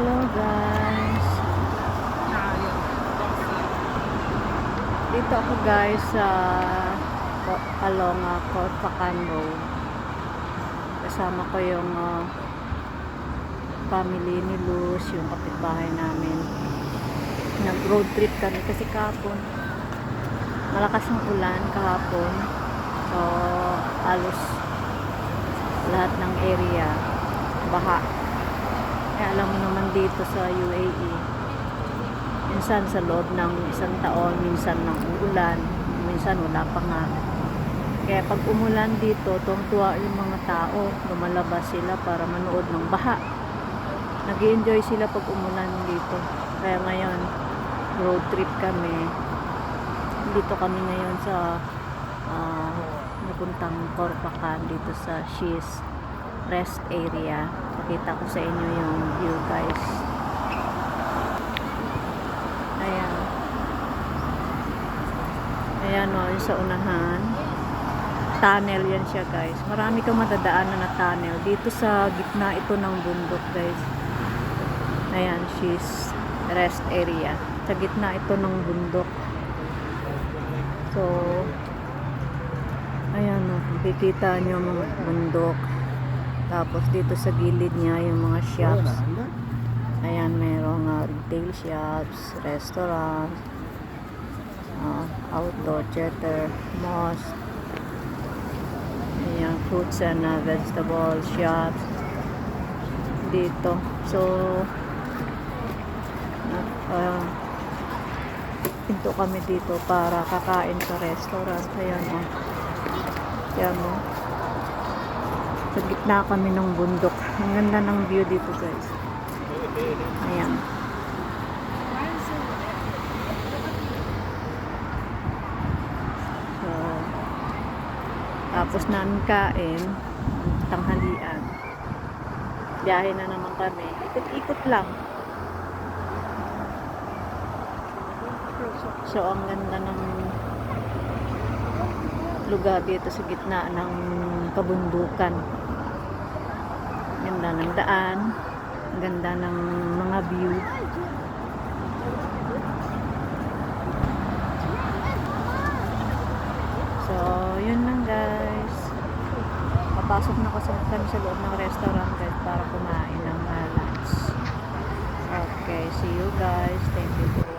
Hello guys. Dito ako guys sa along Corpacan Road. Kasama ko yung family ni Luz, yung kapitbahay namin. Nag-road trip kami kasi kahapon malakas ang ulan kahapon. So halos lahat ng area baha. Alam mo naman dito sa UAE, minsan sa loob ng isang taon, minsan ng ulan, minsan wala pa nga. Kaya pag umulan dito, tuwang-tuwa yung mga tao, lumalabas sila para manood ng baha. Nag-i-enjoy sila pag umulan dito. Kaya ngayon, road trip kami. Dito kami ngayon sa napuntang Corpacan, dito sa She's Rest Area. Pakita ko sa inyo yung view guys. Ayan. Ayan o, yung sa unahan. Tunnel yan siya guys. Marami kang madadaanan na tunnel. Dito sa gitna ito ng bundok guys. Ayan, She's Rest Area. Sa gitna ito ng bundok. So, ayan o, makikita nyo mga bundok. Tapos dito sa gilid niya yung mga shops. Ayan, mayroong retail shops, restaurant, outdoor theater, mosque. Ayan, fruits and vegetable shops dito. So pinto kami dito para kakain sa restaurant. Ayan o. Ayan o. Sa gitna kami ng bundok. Ang ganda ng view dito guys. Ayan. So, tapos namin kain, tanghalian. Biyahe na naman kami. Ikot-ikot lang. So, ang ganda ng lugar dito sa gitna ng kabundukan. Ganda ng daan, ganda ng mga view. So, yun lang guys. Papasok na kami sa loob ng restaurant guys para kumain ng lunch. Okay, see you guys. Thank you.